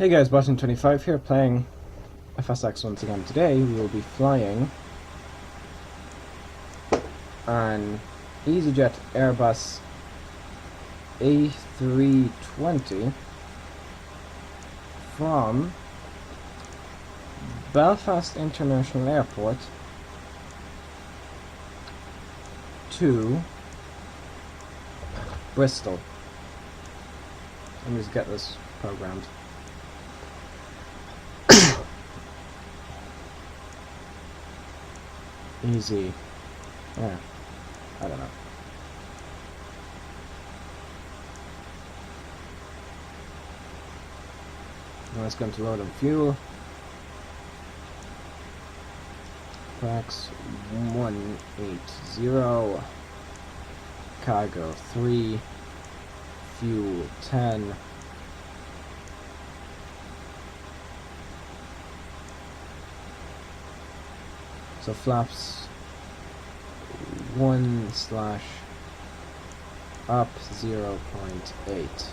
Hey guys, Button25 here playing FSX once again. Today we will be flying an EasyJet Airbus A320 from Belfast International Airport to Bristol. Let me just get this programmed. Easy. Yeah. I don't know. Now it's going to load up fuel. Tracks 180. Cargo 3. Fuel 10. So flaps 1/up 0.8.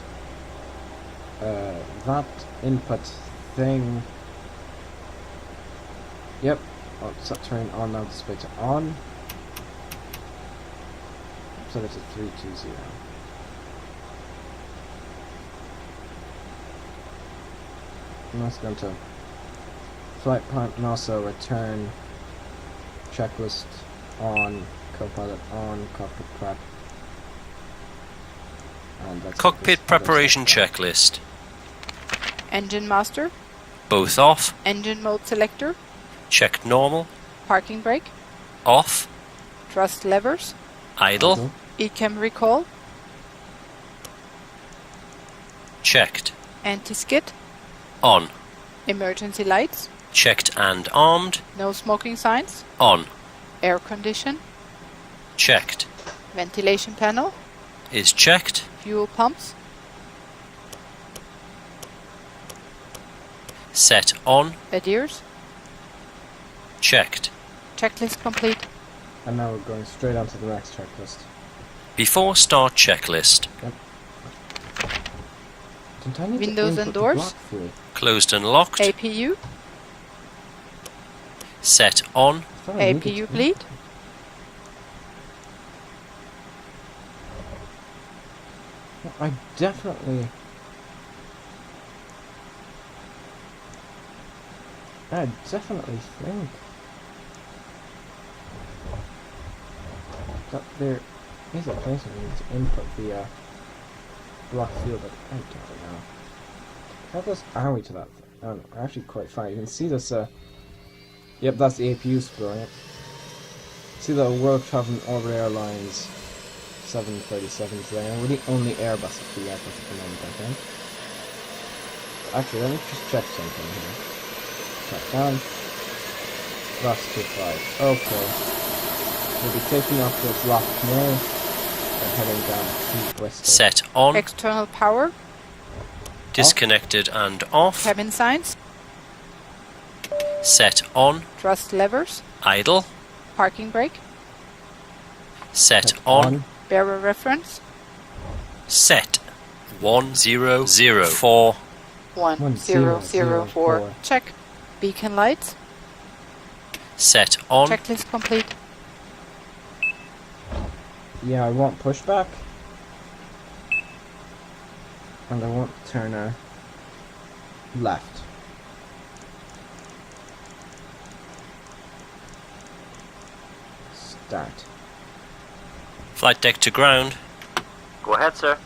That input thing. Yep. Oh, so turn on now. Display to on. Set it to 320. And that's going to flight plan and also return. Checklist on, copilot on, cockpit prep. And that's cockpit preparation checklist. Engine master. Both off. Engine mode selector. Checked normal. Parking brake. Off. Thrust levers. Idle. ECAM recall. Checked. Anti-skid. On. Emergency lights. Checked and armed. No smoking signs. On. Air condition. Checked. Ventilation panel. Is checked. Fuel pumps. Set on. Adheres. Checked. Checklist complete. And now we're going straight on to the next checklist. Before start checklist. Yep. Don't I need Windows to and input the doors. block fuel? Closed and locked. APU. Set on. I thought I needed APU to bleed. input. I definitely think that there is a place where we need to input the block fuel, but I don't know. How close are we to that? I don't know. We're actually quite far. You can see this. Yep, that's the APU spool. Yep. See the World Traveling Orbit Airlines 737s there. We're the only Airbus at the airport at the moment, I think. Actually, let me just check something here. Check down. That's 25. Okay. We'll be taking off this lock now and heading down to Bristol. Set on. External power. Disconnected and off. Cabin signs. Set on. Thrust levers. Idle. Parking brake. Set on. Bearer reference. Set 1004. 1004. Check. Beacon lights. Set on. Checklist complete. Yeah, I want pushback. And I want turner left. Start. Flight deck to ground. Go ahead, sir.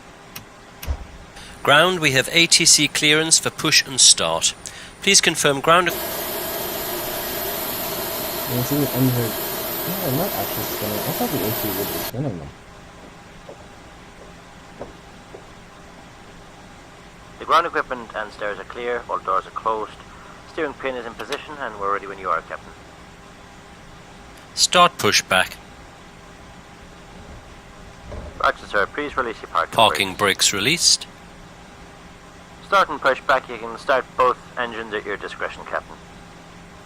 Ground, we have ATC clearance for push and start. Please confirm ground. You can see the engine. Yeah, they're not actually spinning. I thought the AC would be spinning them. The ground equipment and stairs are clear, all doors are closed. Steering pin is in position and we're ready when you are, Captain. Start pushback. Roger, sir. Please release your Parking brakes released. Start and push back. You can start both engines at your discretion, Captain.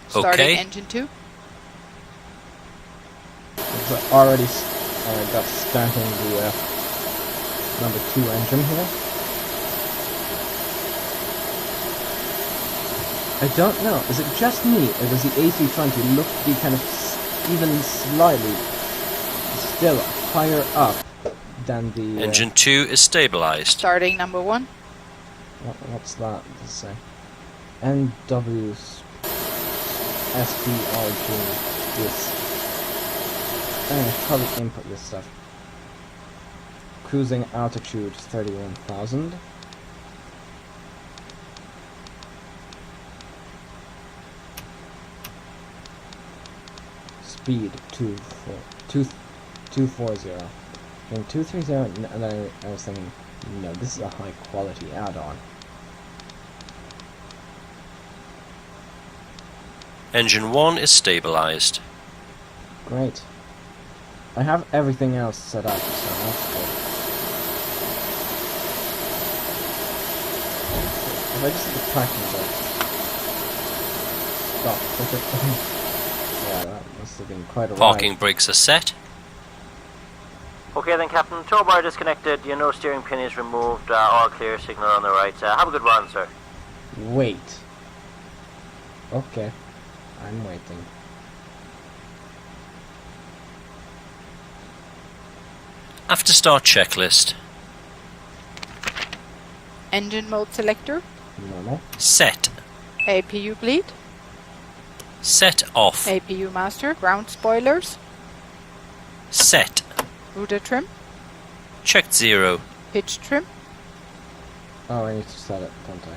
Starting Okay. engine 2. It's already got starting the number 2 engine here. I don't know. Is it just me, or does the A320 look to be kind of even slightly still higher up than the... Engine 2 is stabilized. Starting number 1. What's that? Let's say NW SBRG. This. I'm gonna probably input this stuff. Cruising altitude 31,000. Speed 240. And 230, and then I was thinking, no, this is a high quality add-on. Engine 1 is stabilized. Great. I have everything else set up, so that's good. If I just hit the tracking button. Stop. Yeah, that must have been quite a ride. Parking brakes are set. Okay then, Captain. Tow bar disconnected. Your no steering pin is removed. All clear. Signal on the right. Have a good run, sir. Wait. Okay. I'm waiting. After start checklist. Engine mode selector. Normal. Set. APU bleed. Set off. APU master. Ground spoilers. Set. Rudder trim. Checked 0. Pitch trim. Oh, I need to set it, don't I?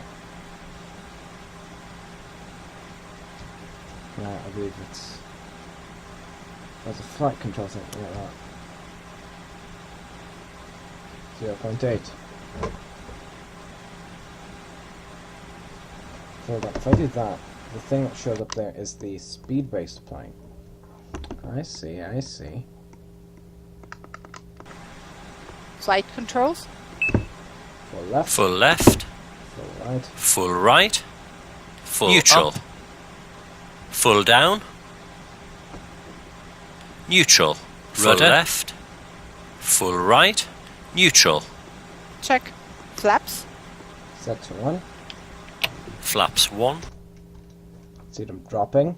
Yeah, I believe it's... There's a flight control thing, yeah, that. 0.8. Hold on, if I do that, the thing that shows up there is the speed brakes applying. I see, I see. Flight controls. Full left, Full left. full right, Full right. Full neutral. up. Full down. Neutral. Full Rudder. left. Full right. Neutral. Check. Flaps. set to 1. Flaps 1. See them dropping.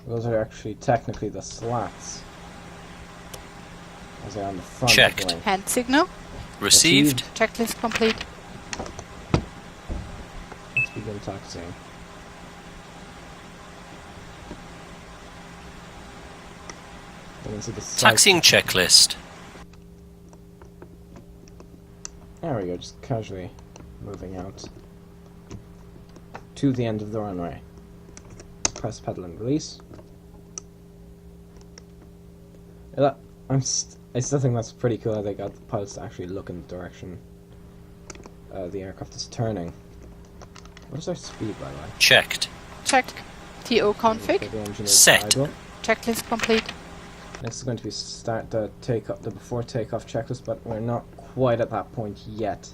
Those are actually technically the slats. As they're on the front of Checked. the wing. Hand signal. Received. Checklist complete. Let's begin taxiing. You can see the sight- Taxiing checklist. There we go, just casually moving out to the end of the runway. Press pedal and release. Yeah, I still think that's pretty cool how they got the pilots to actually look in the direction the aircraft is turning. What is our speed, by the way? Checked. Check. TO config. Okay, the engine is Set. idle. Checklist complete. Next is going to be start the takeoff, the before takeoff checklist, but we're not quite at that point yet.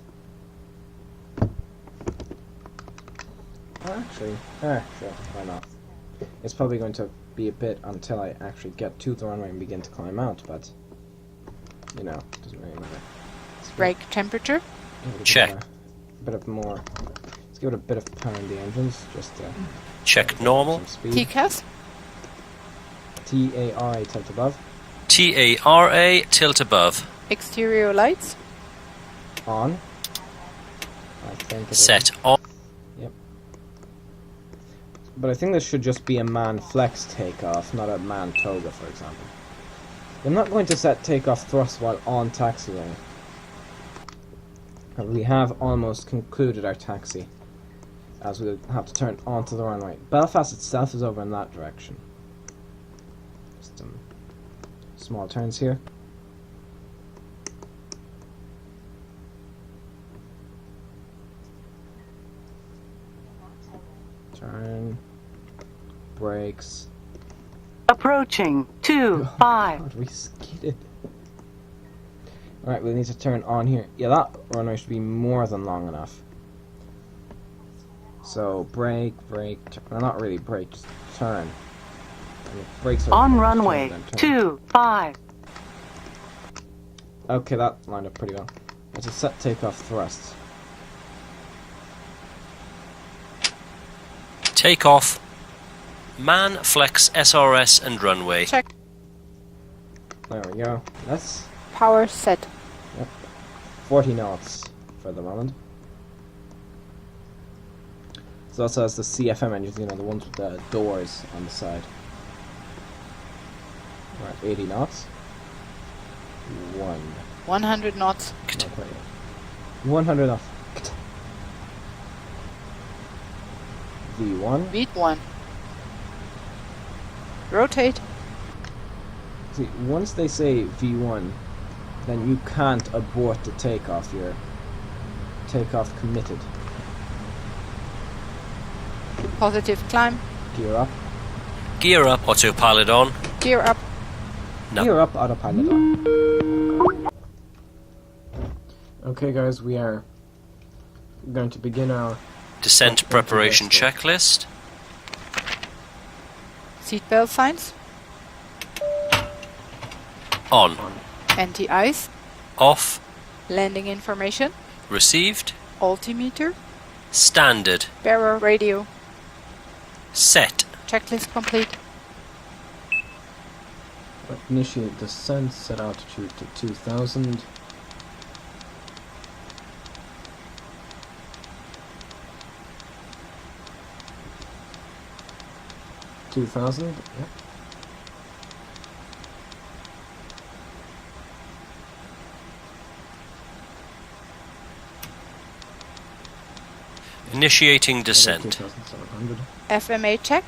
Actually, sure, why not? It's probably going to be a bit until I actually get to the runway and begin to climb out, but you know, doesn't really matter. Brake temperature. Check. A bit of more. Let's give it a bit of power in the engines, just to Check normal. some speed. TCAS. TARA tilt above. TARA tilt above. Exterior lights. On. I think it is. Set on. But I think this should just be a man flex takeoff, not a man toga, for example. I'm not going to set takeoff thrust while on taxiing. We have almost concluded our taxi, as we'll have to turn onto the runway. Belfast itself is over in that direction. Just some small turns here. Turn. Brakes. Approaching 2-5. God, we skidded. Alright, we need to turn on here. Yeah, that runway should be more than long enough. So, brake, well, not really brake, just turn. And the brakes are On turn, runway then turn. 2-5. Okay, that lined up pretty well. Let's just set takeoff thrust. Take off. Man, flex, SRS and runway. Check. There we go. That's Power set. 40 knots for the moment. So also has the CFM engines, you know, the ones with the doors on the side. Right, 80 knots. 100 knots. Not quite yet. 100 knots. V1. Beat 1. Rotate. See, once they say V1, then you can't abort the takeoff. You're takeoff committed. Positive climb. Gear up. Gear up, autopilot on. Gear up. No. Gear up, autopilot on. Okay guys, we are going to begin our Descent preparation checklist. Seatbelt signs. On. Anti-ice. Off. Landing information. Received. Altimeter. Standard. Bearer radio. Set. Checklist complete. initiate descent, set altitude to 2000. Yeah. Initiating descent. 2700. FMA check.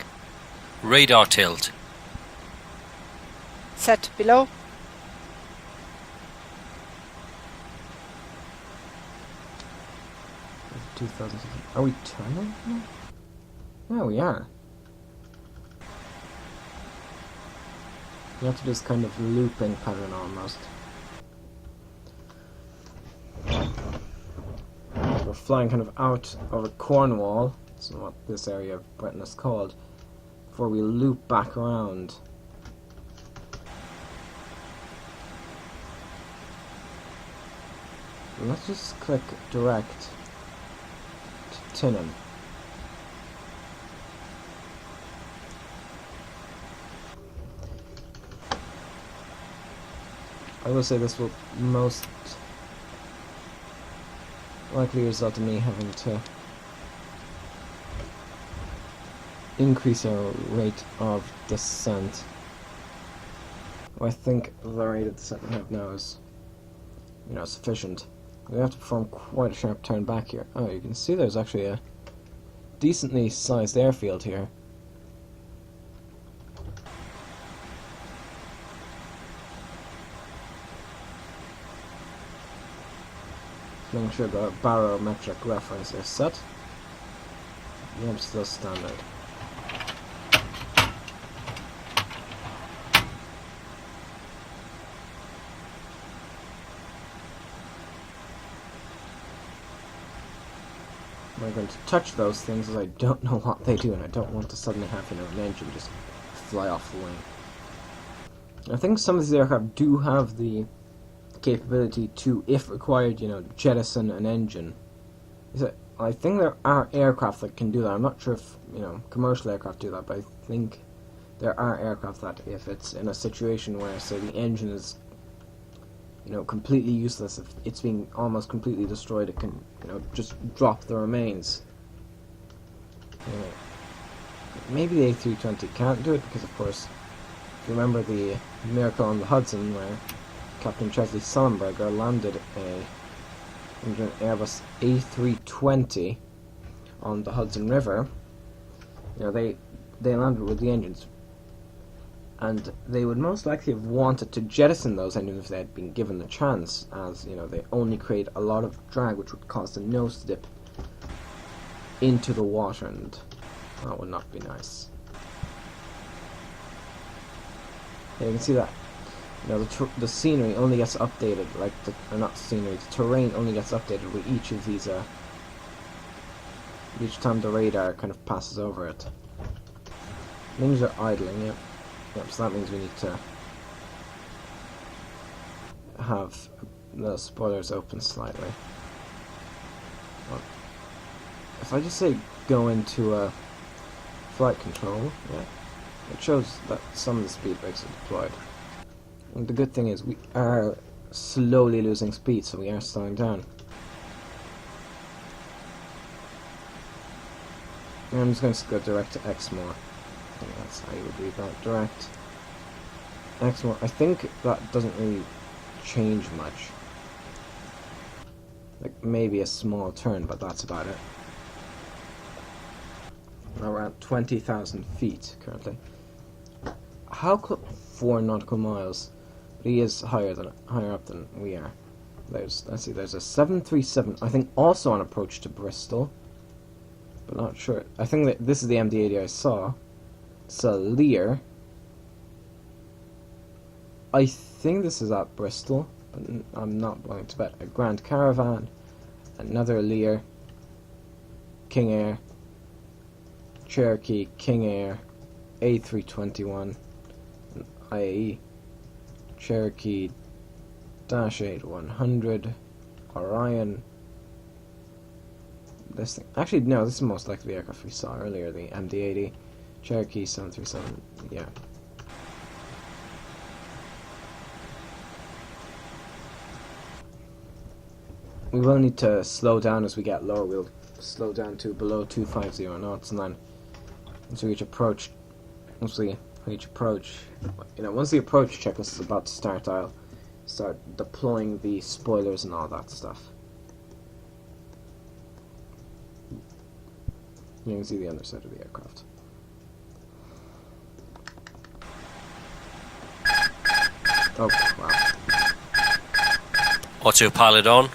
Radar tilt. Set below. Are we turning? Yeah, we are. You have to do this kind of looping pattern almost. We're flying kind of out over Cornwall, that's what this area of Britain is called, before we loop back around. Let's just click direct to Tinham. I will say this will most likely result in me having to increase our rate of descent. I think the rate of descent we have now is, sufficient. We have to perform quite a sharp turn back here. Oh, you can see there's actually a decently sized airfield here. Making sure the barometric reference is set. Yep, still standard. I'm not going to touch those things as I don't know what they do and I don't want to suddenly have an engine just fly off the wing. I think some of these aircraft do have the capability to, if required, jettison an engine. I think there are aircraft that can do that. I'm not sure if, commercial aircraft do that, but I think there are aircraft that, if it's in a situation where, say, the engine is, completely useless, if it's being almost completely destroyed, it can, just drop the remains. Maybe the A320 can't do it, because, of course, if you remember the miracle on the Hudson, where Captain Chesley Sullenberger landed an Airbus A320 on the Hudson River. They landed with the engines, and they would most likely have wanted to jettison those engines if they had been given the chance, as they only create a lot of drag, which would cause the nose to dip into the water, and that would not be nice. Yeah, you can see that. The scenery only gets updated, not scenery, the terrain only gets updated with each of these, each time the radar kind of passes over it. Things are idling, yep. Yep, so that means we need to have the spoilers open slightly. Well, if I just say go into a flight control. Yeah, it shows that some of the speed brakes are deployed. And the good thing is we are slowly losing speed, so we are slowing down. And I'm just going to go direct to X more. I think that's how you would read that. Direct X more. I think that doesn't really change much. Like maybe a small turn, but that's about it. Around 20,000 feet currently. How close? 4 nautical miles. But he is higher up than we are. Let's see. There's a 737. I think also on approach to Bristol, but not sure. I think that this is the MD-80 I saw. It's a Lear. I think this is at Bristol, but I'm not willing to bet. A Grand Caravan, another Lear, King Air, Cherokee, King Air, A321, an IAE, Cherokee, Dash 8-100, Orion. This thing, actually no, this is most likely the aircraft we saw earlier, the MD-80, Cherokee 737. Yeah. We will need to slow down as we get lower. We'll slow down to below 250 knots, and then once we reach approach, once the approach checklist is about to start, I'll start deploying the spoilers and all that stuff. You can see the underside of the aircraft. Oh, wow. Autopilot on.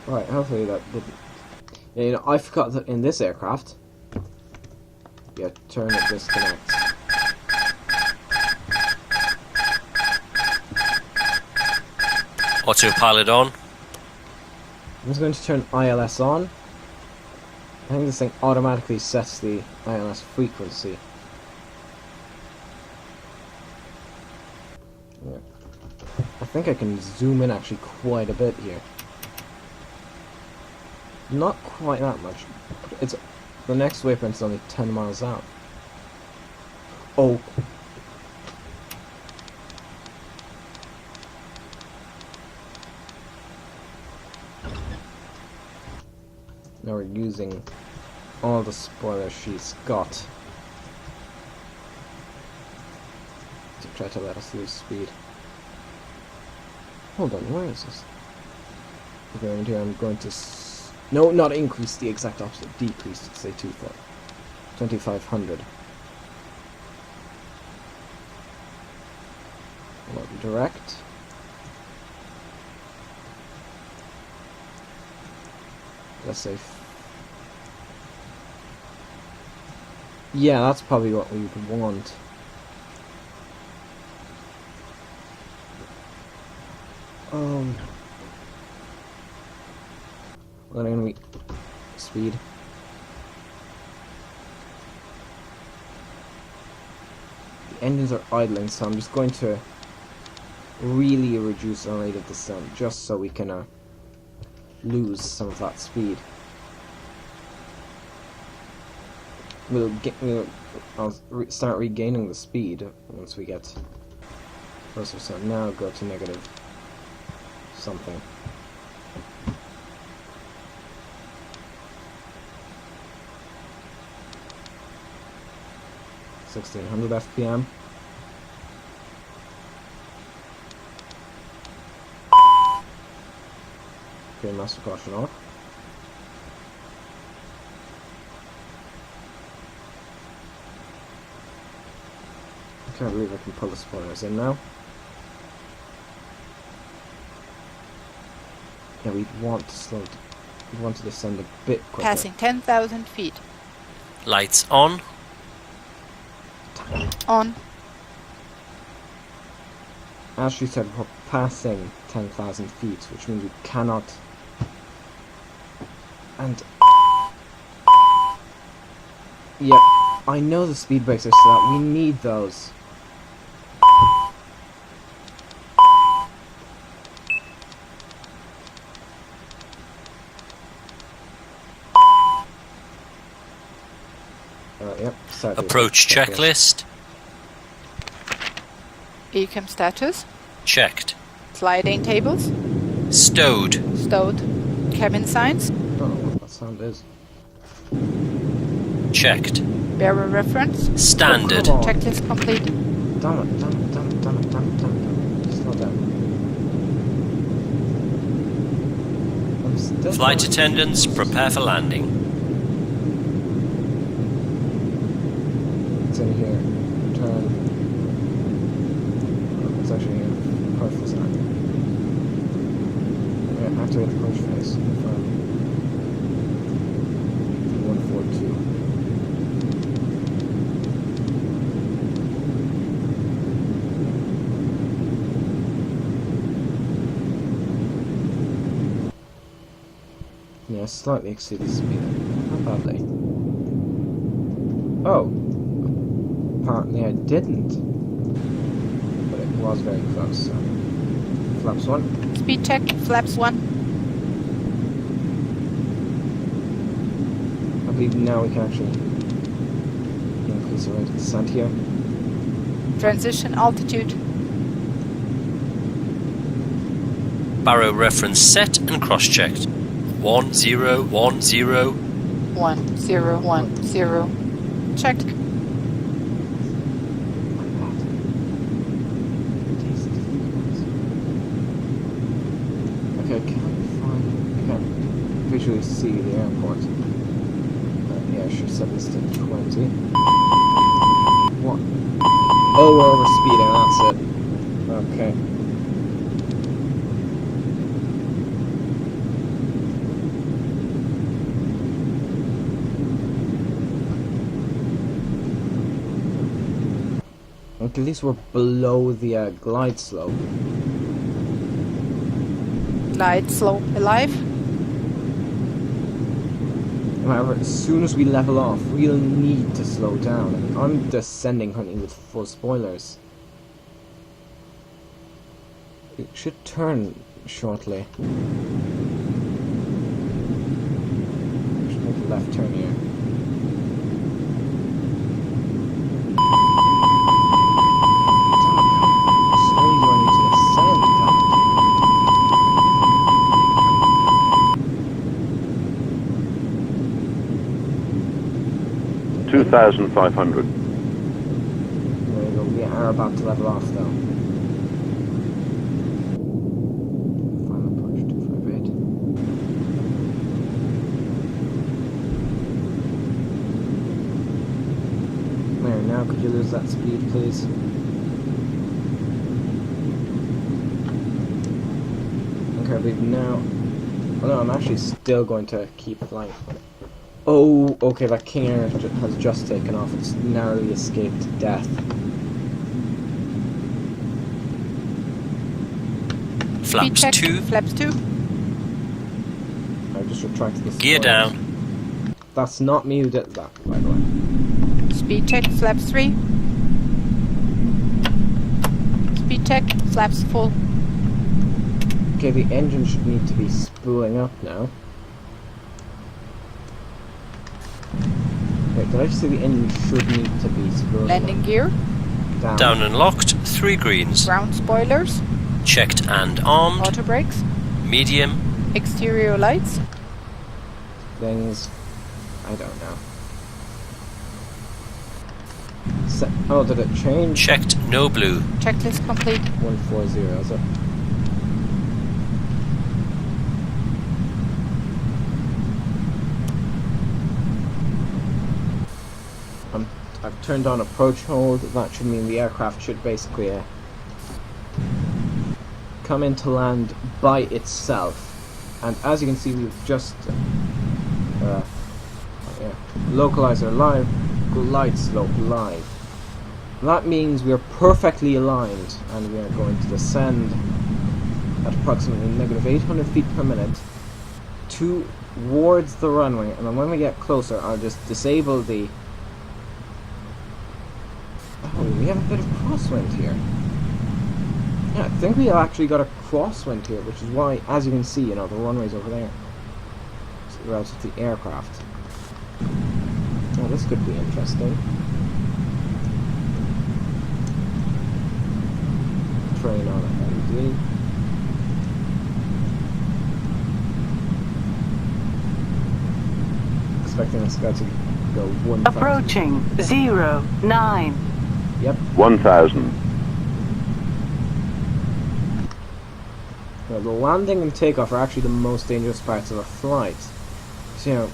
Right, hopefully that didn't... Yeah, you know, I forgot that in this aircraft... Yeah, turn it disconnects. Autopilot on. I'm just going to turn ILS on. I think this thing automatically sets the ILS frequency. Yeah. I think I can zoom in actually quite a bit here. Not quite that much. It's the next waypoint's only 10 miles out. Oh. Now we're using all the spoilers she's got to try to let us lose speed. Hold on, where is this? Going here, I'm going to no, not increase, the exact opposite, decrease to say 2,500. Direct. Let's say. Yeah, that's probably what we would want. Well, then we speed. The engines are idling, so I'm just going to really reduce our rate of descent, just so we can lose some of that speed. I'll start regaining the speed once we get closer. So now go to negative something. 1600 FPM. Okay, master caution off. I can't believe I can pull the spoilers in now. Yeah, we want to slow. We want to descend a bit quicker. Passing 10,000 feet. Lights on. On. As she said, we're passing 10,000 feet, which means we cannot. And yep, I know the speed brakes are set up. We need those. Yep. Start Approach checklist. Ecam status. Checked. Sliding tables. Stowed. Stowed. Cabin signs. I don't know what that sound is. Checked. Bearer reference. Standard. Oh, come on. Checklist complete. Damn it, damn it, damn it, damn it, damn it, damn it. Slow down. I'm still Flight trying. attendants, prepare for landing. It's in here. Turn. Oh, it's actually here. Perfect sign. Yeah, activate the push face. Confirm. 142. Yeah, slightly exceeded speed. Not badly. Oh! Apparently I didn't. But it was very close, so. Flaps 1. Speed check. Flaps 1. I believe now we can actually increase the rate of descent here. Transition altitude. Barrow reference set and cross-checked. 1010. 1010. Checked. Okay, can we find... I can't visually see the airport. Yeah, I should set this to 20. What? Oh, we're over speeding, that's it. Okay. At least we're below the glide slope. Glide slope alive. However, as soon as we level off, we'll need to slow down. I mean, I'm descending hunting with full spoilers. It should turn shortly. Should make a left turn here. Slowly do I need to descend? Damn it. 2,500. There you go, we are about to level off though. Final push, 258. There, now could you lose that speed please? Okay, we've now... Oh no, I'm actually still going to keep flying. Oh, okay, that King Air has just taken off. It's narrowly escaped death. Speed Flaps check. 2. Flaps 2. I just retracted the Gear spoilers. down. That's not me who did that, by the way. Speed check. Flaps 3. Speed check. Flaps full. Okay, the engine should need to be spooling up now. Wait, did I just say the engine should need to be spooling Landing gear. up? Down and locked. 3 greens. Ground spoilers. Checked and armed. Auto brakes. Medium. Exterior lights. Things... I don't know. Oh, did it change? Checked no blue. Checklist complete. 140, is it? I've turned on approach hold. That should mean the aircraft should basically come into land by itself. And as you can see, we've just localizer live, glide slope live. That means we are perfectly aligned, and we are going to descend at approximately negative 800 feet per minute towards the runway. And then when we get closer, I'll just disable the... Oh, we have a bit of crosswind here. Yeah, I think we have actually got a crosswind here, which is why, as you can see, you know, the runway's over there relative to the aircraft. Oh, this could be interesting. Train on a MD. Expecting this guy to go 1,000. Approaching 09. Yep. 1,000. Now, the landing and takeoff are actually the most dangerous parts of a flight. So, you know,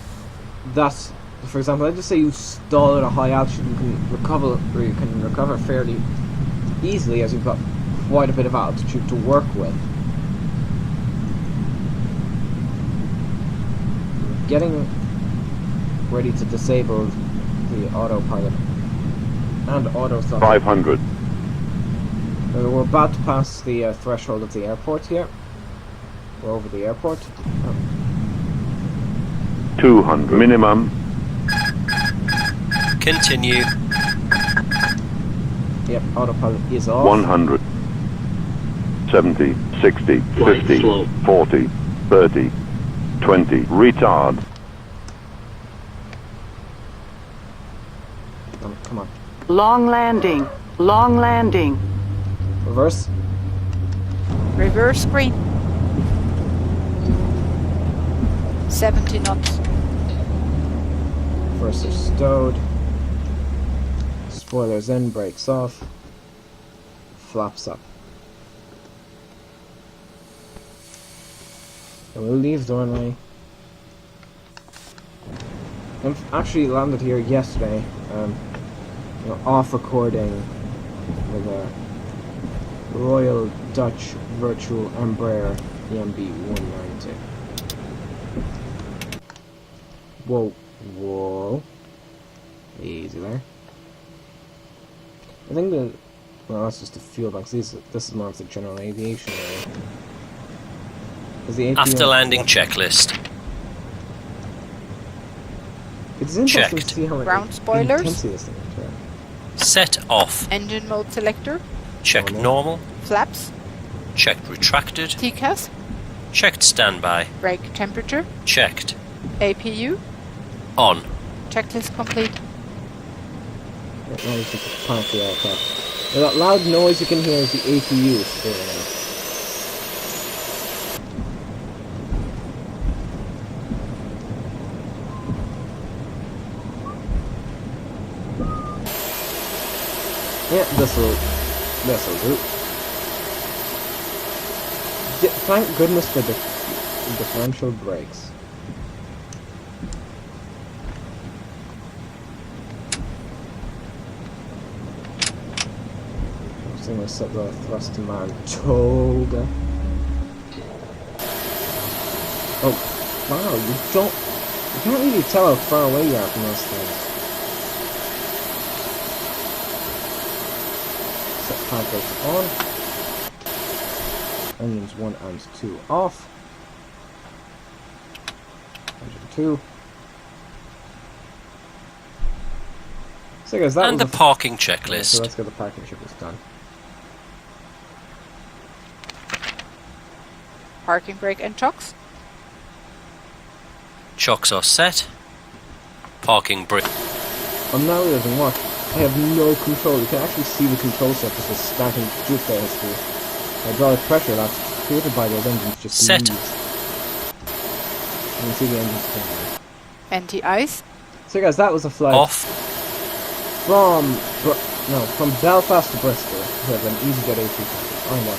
that's, for example, let's just say you stall at a high altitude, you can recover fairly easily as you've got quite a bit of altitude to work with. Getting ready to disable the autopilot and auto throttle. 500. We're about to pass the threshold of the airport here. We're over the airport. 200. Minimum. Continue. Yep, autopilot is off. 100. 70. 60. 50. 40. 30. 20. Retard. Come on. Long landing. Long landing. Reverse. Reverse screen. 70 knots. Reverse are stowed. Spoilers in, brakes off. Flaps up. And we'll leave the runway. I've actually landed here yesterday, you know, off recording with a Royal Dutch Virtual Embraer EMB 190. Whoa, whoa. Easy there. I think the, well, that's just the fuel banks. This is more of the general aviation area. Is the After landing checklist. It's interesting Checked. to see how Ground spoilers. intensely this thing is, right? Set off. Engine mode selector. Checked normal. Flaps. Checked retracted. TCAS. Checked standby. Brake temperature. Checked. APU. On. Checklist complete. Right, now you can park the aircraft. Now that loud noise you can hear is the APU spinning out. Yeah, this'll do. Thank goodness for the differential brakes. I'm going to set the thrust to man toga. Oh, wow, you can't really tell how far away you are from those things. Set power brakes on. Engines 1 and 2 off. Engine 2. So guys, that And was the parking checklist. So let's get the parking checklist done. Parking brake and chocks. Chocks are set. Parking brake. I'm now realizing what? I have no control. You can actually see the control surfaces starting to drift there as the hydraulic pressure that's created by those engines just Set. leaves. You can see the engines spinning. Anti-ice. So guys, that was a flight Off. from Belfast to Bristol with an EasyJet A320. I'm not